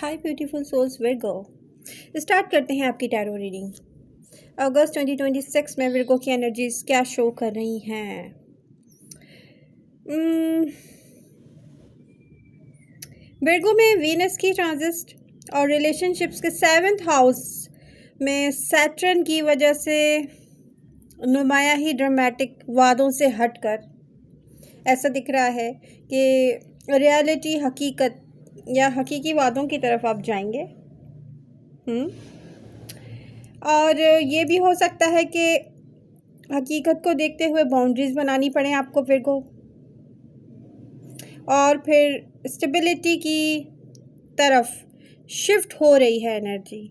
हाय beautiful souls Virgo. Start करते हैं आपकी टैरो रीडिंग। अगस्त 2026 में विर्गो की एनर्जीज क्या शो कर रही हैं? विर्गो में वीनस की ट्रांजिट और रिलेशनशिप्स के 7th हाउस में सैटर्न की वजह से नुमाया ही ड्रामेटिक वादों से हटकर ऐसा दिख रहा है कि रियलिटी हकीकत या हकीकी वादों की तरफ आप जाएंगे। और ये भी हो सकता है कि हकीकत को देखते हुए बाउंड्रीज बनानी पड़े आपको फिर को, और फिर स्टेबिलिटी की तरफ शिफ्ट हो रही है एनर्जी।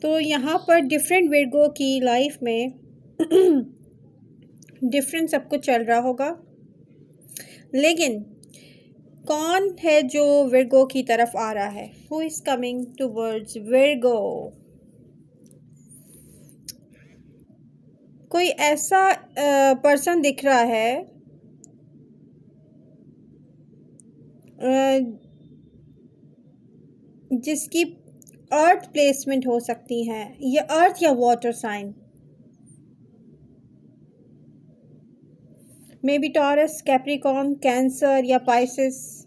तो यहाँ पर डिफरेंट विर्गो की लाइफ में डिफरेंट सब कुछ चल रहा होगा, लेकिन कौन है जो विर्गो की तरफ आ रहा है? Who is coming towards Virgo? कोई ऐसा पर्सन दिख रहा है जिसकी अर्थ प्लेसमेंट हो सकती है, ये अर्थ या water sign, may be Taurus, Capricorn, Cancer या पाइसिस।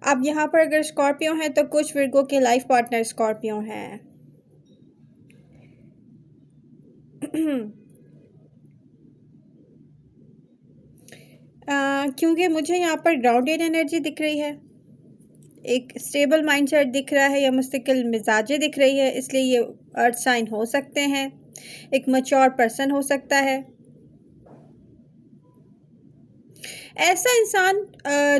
अब यहाँ पर अगर स्कॉर्पियो है तो कुछ विर्गो के लाइफ पार्टनर स्कॉर्पियो हैं। क्योंकि मुझे यहाँ पर ग्राउंडेड एनर्जी दिख रही है, एक स्टेबल माइंडसेट दिख रहा है या मुस्तकिल मिजाजें दिख रही है, इसलिए ये अर्थ साइन हो सकते हैं। एक मैच्योर पर्सन हो सकता है। ऐसा इंसान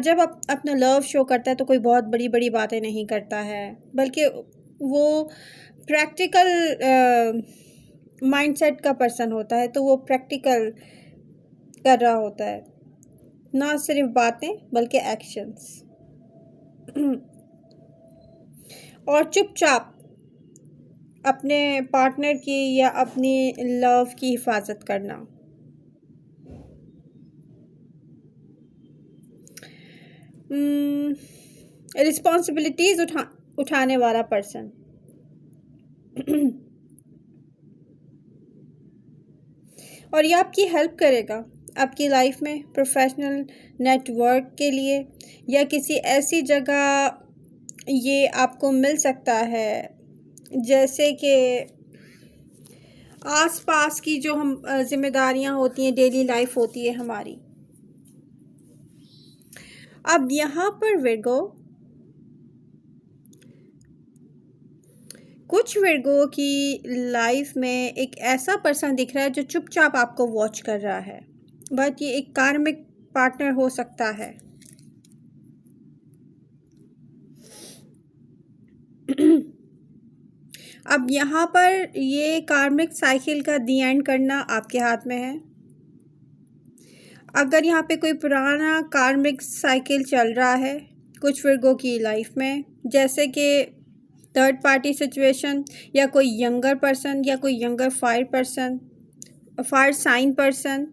जब अपना लव शो करता है तो कोई बहुत बड़ी बड़ी बातें नहीं करता है, बल्कि वो प्रैक्टिकल माइंडसेट का पर्सन होता है। तो वो प्रैक्टिकल कर रहा होता है, ना सिर्फ बातें बल्कि एक्शंस। और चुपचाप अपने पार्टनर की या अपनी लव की हिफाजत करना। रिस्पॉन्सिबिलिटीज उठाने वाला पर्सन। और ये आपकी हेल्प करेगा आपकी लाइफ में, प्रोफेशनल नेटवर्क के लिए या किसी ऐसी जगह ये आपको मिल सकता है जैसे कि आसपास की जो हम जिम्मेदारियां होती हैं, डेली लाइफ होती है हमारी। अब यहाँ पर विर्गो, कुछ विर्गो की लाइफ में एक ऐसा पर्सन दिख रहा है जो चुपचाप आपको वॉच कर रहा है, बट ये एक कार्मिक पार्टनर हो सकता है। अब यहाँ पर ये कार्मिक साइकिल का दी एंड करना आपके हाथ में है। अगर यहाँ पे कोई पुराना कार्मिक साइकिल चल रहा है कुछ विर्गो की लाइफ में, जैसे कि थर्ड पार्टी सिचुएशन या कोई यंगर पर्सन या कोई यंगर फायर साइन पर्सन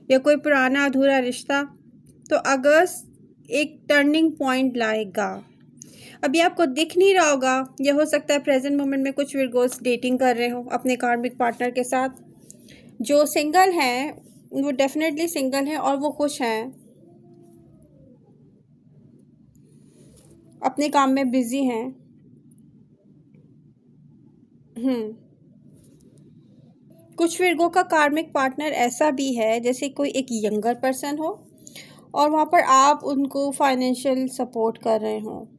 या कोई पुराना अधूरा रिश्ता, तो अगस्त एक टर्निंग पॉइंट लाएगा। अभी आपको दिख नहीं रहा होगा, यह हो सकता है प्रेजेंट मोमेंट में कुछ विर्गोस डेटिंग कर रहे हो अपने कार्मिक पार्टनर के साथ। जो सिंगल हैं वो डेफिनेटली सिंगल हैं और वो खुश हैं, अपने काम में बिजी हैं। कुछ विर्गो का कार्मिक पार्टनर ऐसा भी है जैसे कोई एक यंगर पर्सन हो और वहाँ पर आप उनको फाइनेंशियल सपोर्ट कर रहे हो,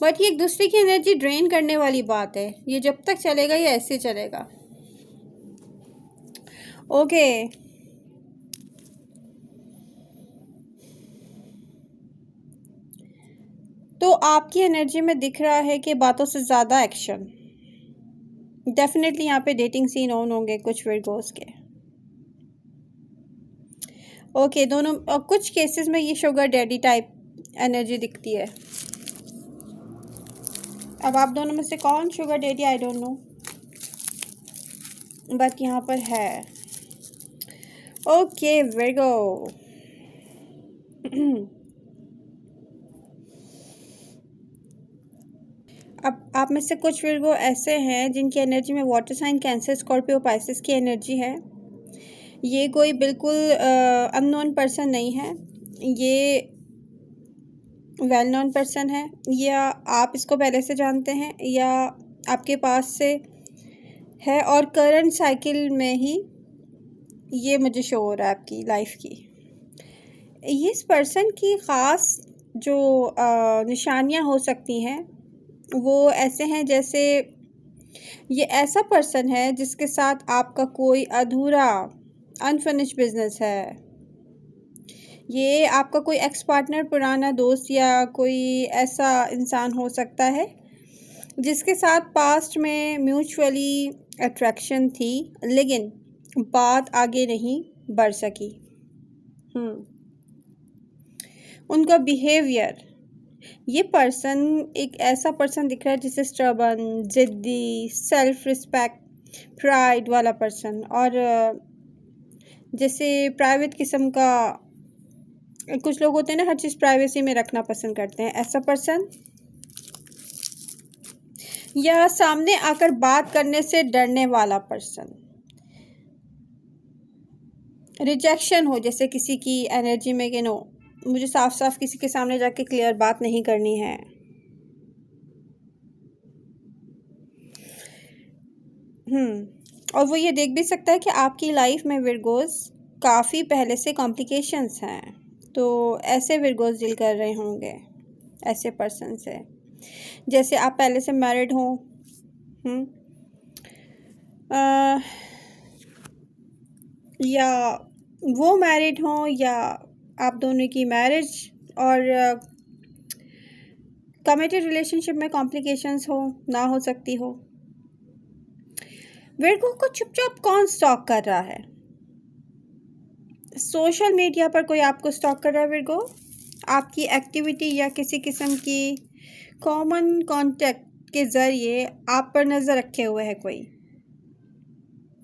बट ये एक दूसरे की एनर्जी ड्रेन करने वाली बात है। ये जब तक चलेगा ये ऐसे चलेगा। ओके तो आपकी एनर्जी में दिख रहा है कि बातों से ज़्यादा एक्शन। डेफिनेटली यहाँ पे डेटिंग सीन ऑन होंगे कुछ विर्गोस के। ओके दोनों कुछ केसेस में ये शुगर डैडी टाइप एनर्जी दिखती है। अब आप दोनों में से कौन sugar daddy I don't know, but यहाँ पर है। ओके विर्गो, अब आप में से कुछ विर्गो ऐसे हैं जिनकी एनर्जी में water sign, Cancer, Scorpio, Pisces की एनर्जी है। ये कोई बिल्कुल अननोन पर्सन नहीं है, ये वेल नोन पर्सन है, या आप इसको पहले से जानते हैं या आपके पास से है, और करंट साइकिल में ही ये मुझे शो हो रहा है आपकी लाइफ की। इस पर्सन की ख़ास जो निशानियां हो सकती हैं वो ऐसे हैं, जैसे ये ऐसा पर्सन है जिसके साथ आपका कोई अधूरा अनफिनिश बिजनेस है। ये आपका कोई एक्स पार्टनर, पुराना दोस्त या कोई ऐसा इंसान हो सकता है जिसके साथ पास्ट में म्यूचुअली अट्रैक्शन थी, लेकिन बात आगे नहीं बढ़ सकी। उनका बिहेवियर, ये पर्सन एक ऐसा पर्सन दिख रहा है जिसे स्टबर्न, जिद्दी, सेल्फ रिस्पेक्ट, प्राइड वाला पर्सन, और जैसे प्राइवेट किस्म का, कुछ लोग होते हैं ना हर चीज़ प्राइवेसी में रखना पसंद करते हैं, ऐसा पर्सन। या सामने आकर बात करने से डरने वाला पर्सन। रिजेक्शन हो जैसे किसी की एनर्जी में कि नो, मुझे साफ साफ किसी के सामने जाके क्लियर बात नहीं करनी है। और वो ये देख भी सकता है कि आपकी लाइफ में विर्गोस काफ़ी पहले से कॉम्प्लिकेशंस हैं, तो ऐसे विर्गोस डील कर रहे होंगे ऐसे पर्सन से। जैसे आप पहले से मैरिड हो, या वो मैरिड हो, या आप दोनों की मैरिज और कमिटेड रिलेशनशिप में कॉम्प्लिकेशंस हो ना हो सकती हो। विर्गो को चुपचाप कौन स्टॉक कर रहा है? सोशल मीडिया पर कोई आपको स्टॉक कर रहा है विर्गो, आपकी एक्टिविटी या किसी किस्म की कॉमन कॉन्टेक्ट के ज़रिए आप पर नज़र रखे हुए है कोई।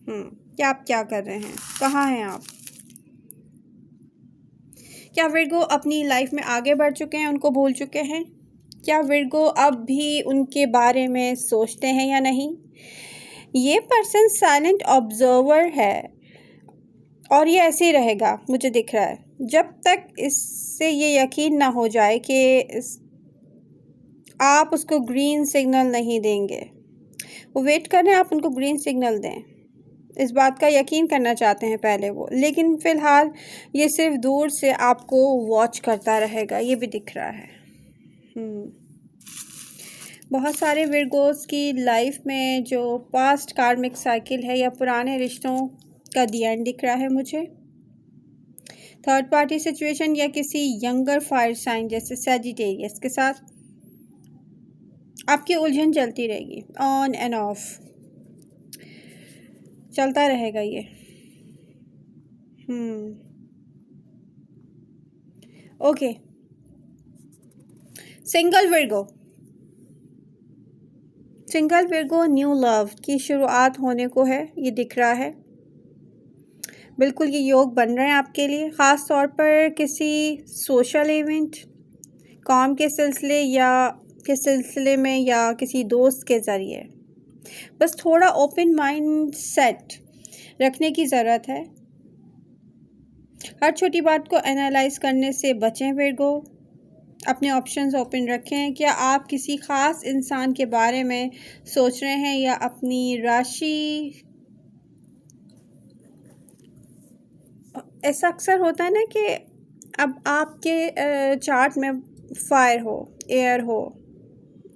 क्या आप क्या कर रहे हैं, कहाँ हैं आप? क्या विर्गो अपनी लाइफ में आगे बढ़ चुके हैं, उनको भूल चुके हैं? क्या विर्गो अब भी उनके बारे में सोचते हैं या नहीं? ये पर्सन साइलेंट ऑब्जर्वर है और ये ऐसे ही रहेगा, मुझे दिख रहा है, जब तक इससे ये यकीन ना हो जाए कि आप उसको ग्रीन सिग्नल नहीं देंगे। वो वेट कर रहे हैं आप उनको ग्रीन सिग्नल दें, इस बात का यकीन करना चाहते हैं पहले वो, लेकिन फ़िलहाल ये सिर्फ दूर से आपको वॉच करता रहेगा, ये भी दिख रहा है। बहुत सारे विर्गोस की लाइफ में जो पास्ट कार्मिक साइकिल है या पुराने रिश्तों का दी एंड दिख रहा है मुझे। थर्ड पार्टी सिचुएशन या किसी यंगर फायर साइन जैसे सैजिटेरियस के साथ आपकी उलझन चलती रहेगी, ऑन एंड ऑफ चलता रहेगा ये। Okay, single Virgo new love की शुरुआत होने को है, ये दिख रहा है। बिल्कुल ये योग बन रहे हैं आपके लिए, ख़ास तौर पर किसी सोशल इवेंट, काम के सिलसिले में या किसी दोस्त के ज़रिए। बस थोड़ा ओपन माइंड सेट रखने की ज़रूरत है। हर छोटी बात को एनालाइज करने से बचें विर्गो, अपने ऑप्शंस ओपन रखें। क्या आप किसी ख़ास इंसान के बारे में सोच रहे हैं या अपनी राशि? ऐसा अक्सर होता है ना कि अब आपके चार्ट में फायर हो, एयर हो,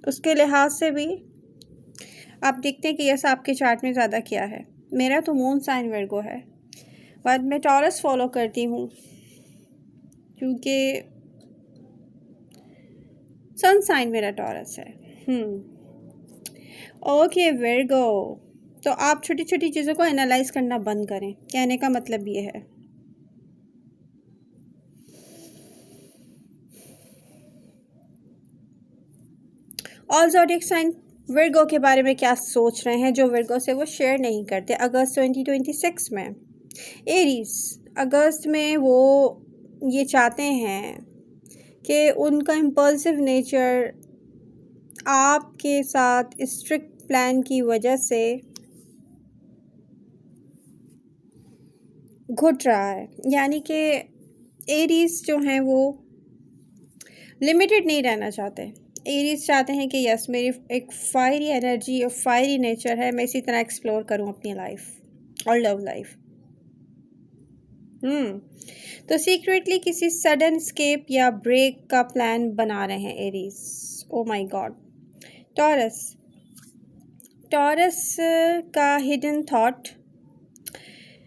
उसके लिहाज से भी आप देखते हैं कि ऐसा आपके चार्ट में ज़्यादा क्या है। मेरा तो मून साइन विर्गो है, बट मैं टॉरस फॉलो करती हूँ क्योंकि सन साइन मेरा टॉरस है। ओके विर्गो, तो आप छोटी छोटी चीज़ों को एनालाइज करना बंद करें, कहने का मतलब ये है। ऑल ज़ोडिएक साइन विर्गो के बारे में क्या सोच रहे हैं जो विर्गो से वो शेयर नहीं करते। अगस्त 2026 में एरीज, अगस्त में वो ये चाहते हैं कि उनका इम्पल्सिव नेचर आपके साथ स्ट्रिक्ट प्लान की वजह से घुट रहा है। यानी कि एरीज जो हैं वो लिमिटेड नहीं रहना चाहते। एरीज चाहते हैं कि यस, मेरी एक फायरी एनर्जी और फायरी नेचर है, मैं इसी तरह एक्सप्लोर करूं अपनी लाइफ और लव लाइफ। तो सीक्रेटली किसी सडन स्केप या ब्रेक का प्लान बना रहे हैं Aries. Oh my God. Taurus. Taurus का हिडन थॉट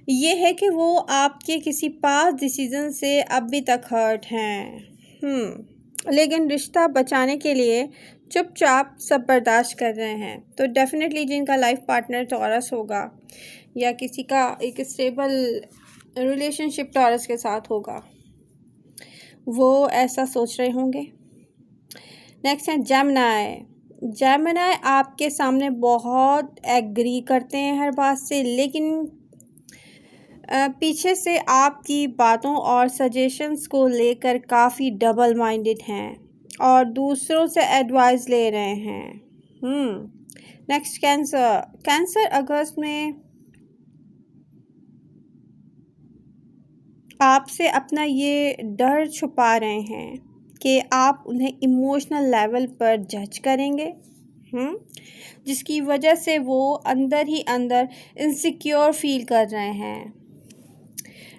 ये है कि वो आपके किसी पास डिसीजन से अभी तक हर्ट हैं, लेकिन रिश्ता बचाने के लिए चुपचाप सब बर्दाश्त कर रहे हैं। तो डेफिनेटली जिनका लाइफ पार्टनर टॉरस होगा या किसी का एक स्टेबल रिलेशनशिप टॉरस के साथ होगा, वो ऐसा सोच रहे होंगे। नेक्स्ट है जेमिनी। जेमिनी आपके सामने बहुत एग्री करते हैं हर बात से, लेकिन पीछे से आपकी बातों और सजेशंस को लेकर काफ़ी डबल माइंडेड हैं और दूसरों से एडवाइस ले रहे हैं। Next cancer. कैंसर अगस्त में आपसे अपना ये डर छुपा रहे हैं कि आप उन्हें इमोशनल लेवल पर जज करेंगे, जिसकी वजह से वो अंदर ही अंदर इनसिक्योर फील कर रहे हैं।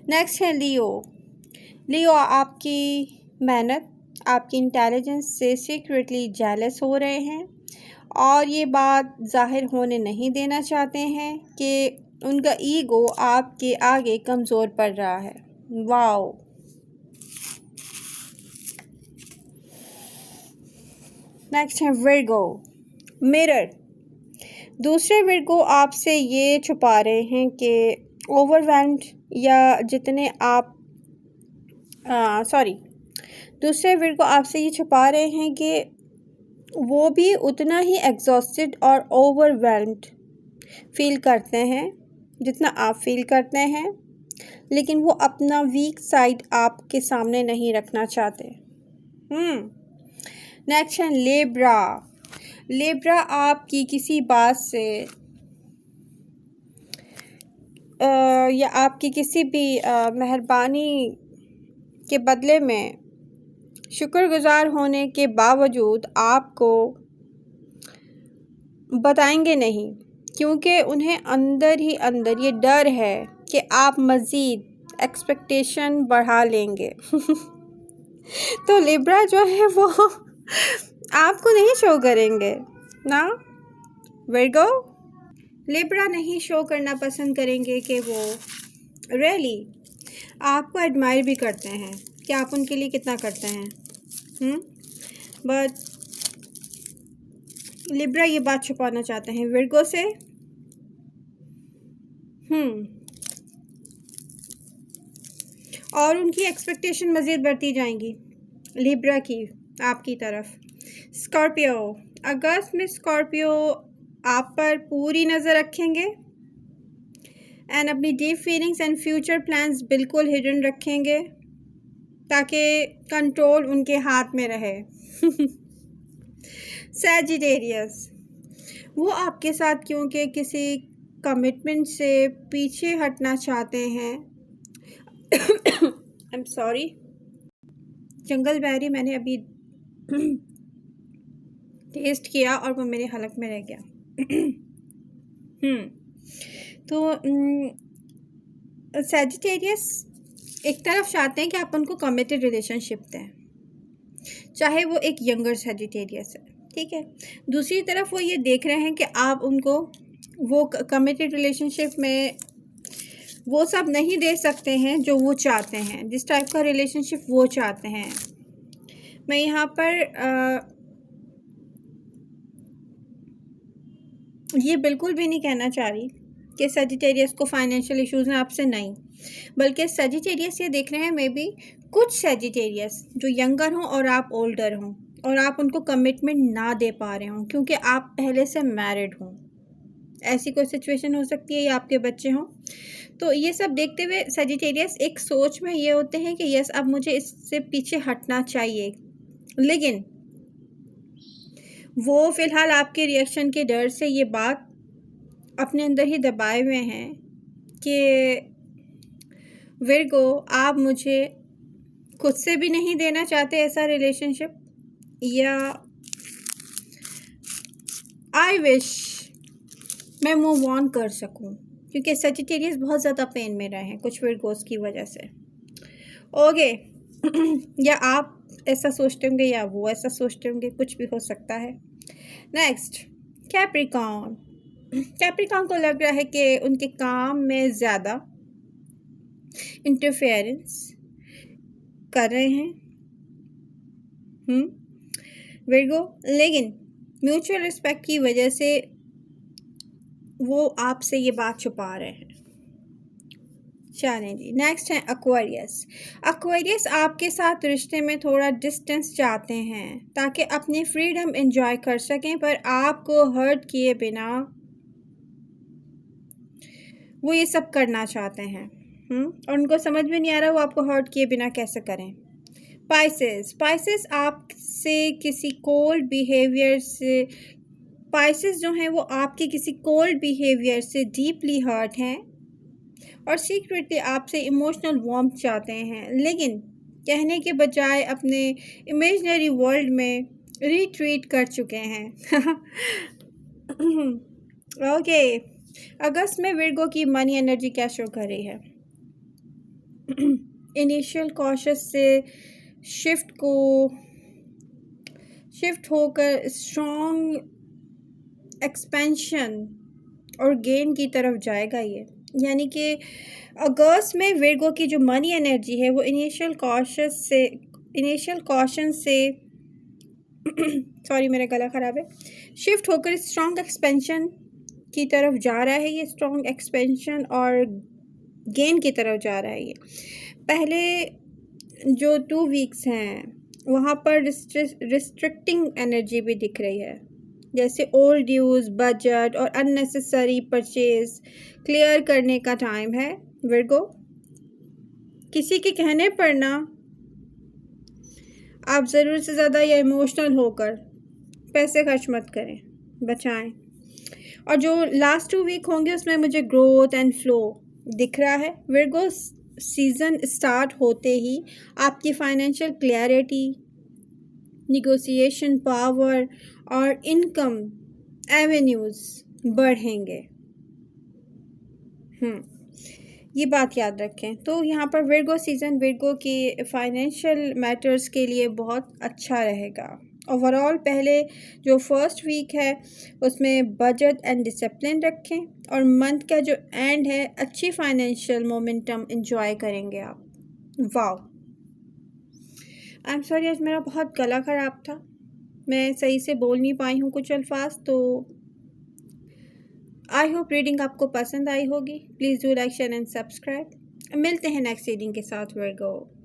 नेक्स्ट है लियो। लियो आपकी मेहनत, आपकी इंटेलिजेंस से सीक्रेटली जेलस हो रहे हैं और ये बात जाहिर होने नहीं देना चाहते हैं कि उनका ईगो आपके आगे कमज़ोर पड़ रहा है। वाओ। नेक्स्ट है विर्गो। मिरर। दूसरे विर्गो आपसे ये छुपा रहे हैं कि ओवरवेल्म्ड या जितने आप दूसरे विर्गो आपसे ये छुपा रहे हैं कि वो भी उतना ही एग्जॉस्टेड और ओवरवेल्म्ड फील करते हैं जितना आप फील करते हैं, लेकिन वो अपना वीक साइड आपके सामने नहीं रखना चाहते। नेक्स्ट है लिब्रा। लिब्रा आपकी किसी बात से या आपकी किसी भी मेहरबानी के बदले में शुक्रगुजार होने के बावजूद आपको बताएंगे नहीं, क्योंकि उन्हें अंदर ही अंदर ये डर है कि आप मज़ीद एक्सपेक्टेशन बढ़ा लेंगे। तो लिब्रा जो है वो आपको नहीं शो करेंगे ना। विर्गो। लिब्रा नहीं शो करना पसंद करेंगे कि वो रियली आपको एडमायर भी करते हैं कि आप उनके लिए कितना करते हैं, बट लिब्रा ये बात छुपाना चाहते हैं विर्गो से। और उनकी एक्सपेक्टेशन मज़ीद बढ़ती जाएंगी लिब्रा की आपकी तरफ। स्कॉर्पियो। अगस्त में स्कॉर्पियो आप पर पूरी नज़र रखेंगे एंड अपनी deep feelings and future plans बिल्कुल हिडन रखेंगे ताकि कंट्रोल उनके हाथ में रहे। सैजिटेरियस। वो आपके साथ क्योंकि किसी कमिटमेंट से पीछे हटना चाहते हैं। आई एम सॉरी, जंगल बैरी मैंने अभी टेस्ट किया और वो मेरे हलक में रह गया। तो सैजिटेरियस एक तरफ चाहते हैं कि आप उनको कमिटेड रिलेशनशिप दें, चाहे वो एक यंगर सैजिटेरियस है, ठीक है। दूसरी तरफ वो ये देख रहे हैं कि आप उनको वो कमिटेड रिलेशनशिप में वो सब नहीं दे सकते हैं जो वो चाहते हैं, जिस टाइप का रिलेशनशिप वो चाहते हैं। मैं यहाँ पर ये बिल्कुल भी नहीं कहना चाह रही कि सजिटेरियस को फाइनेंशियल इश्यूज़ हैं आपसे, नहीं, बल्कि सजिटेरियस ये देख रहे हैं मे बी कुछ सजिटेरियस जो यंगर हों और आप ओल्डर हों और आप उनको कमिटमेंट ना दे पा रहे हों क्योंकि आप पहले से मैरिड हों, ऐसी कोई सिचुएशन हो सकती है या आपके बच्चे हों। तो ये सब देखते हुए सजिटेरियस एक सोच में ये होते हैं कि यस, अब मुझे इससे पीछे हटना चाहिए, लेकिन वो फ़िलहाल आपके रिएक्शन के डर से ये बात अपने अंदर ही दबाए हुए हैं कि विर्गो, आप मुझे खुद से भी नहीं देना चाहते ऐसा रिलेशनशिप, या आई विश मैं मूव ऑन कर सकूं, क्योंकि सजिटेरियस बहुत ज़्यादा पेन में रहे हैं कुछ विर्गोस की वजह से। ओके या आप ऐसा सोचते होंगे या वो ऐसा सोचते होंगे, कुछ भी हो सकता है। Next, Capricorn. कैप्रिकॉर्न को लग रहा है कि उनके काम में ज़्यादा इंटरफेरेंस कर रहे हैं विर्गो, लेकिन म्यूचुअल रिस्पेक्ट की वजह से वो आपसे ये बात छुपा रहे हैं। चलें जी, नेक्स्ट है एक्वेरियस। एक्वेरियस आपके साथ रिश्ते में थोड़ा डिस्टेंस चाहते हैं ताकि अपनी फ्रीडम एंजॉय कर सकें, पर आपको हर्ट किए बिना वो ये सब करना चाहते हैं। और उनको समझ में नहीं आ रहा वो आपको हर्ट किए बिना कैसे करें। स्पाइसेस आपसे किसी कोल्ड बिहेवियर से स्पाइसेस जो हैं वो आपके किसी कोल्ड बिहेवियर से डीपली हर्ट हैं और सीक्रेटली आपसे इमोशनल वार्मथ चाहते हैं, लेकिन कहने के बजाय अपने इमेजिनरी वर्ल्ड में रिट्रीट कर चुके हैं। ओके, अगस्त में विर्गो की मनी एनर्जी क्या शो कर रही है? इनिशियल कॉशस से शिफ्ट होकर स्ट्रॉन्ग एक्सपेंशन और गेन की तरफ जाएगा ये, यानी कि अगस्त में विर्गो की जो मनी एनर्जी है वो इनिशियल कॉशन से सॉरी मेरा गला ख़राब है, शिफ्ट होकर स्ट्रॉन्ग एक्सपेंशन की तरफ जा रहा है। ये स्ट्रॉन्ग एक्सपेंशन और गेन की तरफ जा रहा है। ये पहले जो 2 वीक्स हैं वहाँ पर रिस्ट्रिक्टिंग एनर्जी भी दिख रही है, जैसे ओल्ड ड्यूज, बजट और अननेसेसरी परचेज क्लियर करने का टाइम है विर्गो। किसी के कहने पर ना आप ज़रूरत से ज़्यादा या इमोशनल होकर पैसे खर्च मत करें, बचाएं। और जो लास्ट 2 वीक होंगे उसमें मुझे ग्रोथ एंड फ्लो दिख रहा है विर्गो। सीज़न स्टार्ट होते ही आपकी फाइनेंशियल क्लैरिटी, निगोशिएशन पावर और इनकम एवेन्यूज़ बढ़ेंगे। ये बात याद रखें। तो यहाँ पर विर्गो सीज़न विर्गो की फाइनेंशियल मैटर्स के लिए बहुत अच्छा रहेगा। ओवरऑल पहले जो फर्स्ट वीक है उसमें बजट एंड डिसिप्लिन रखें और मंथ का जो एंड है अच्छी फाइनेंशियल मोमेंटम एंजॉय करेंगे आप। वाओ, आई एम सॉरी, आज मेरा बहुत गला ख़राब था, मैं सही से बोल नहीं पाई हूँ कुछ अल्फाज। तो आई होप रीडिंग आपको पसंद आई होगी। Please do like, share and subscribe. मिलते हैं नेक्स्ट रीडिंग के साथ विर्गो।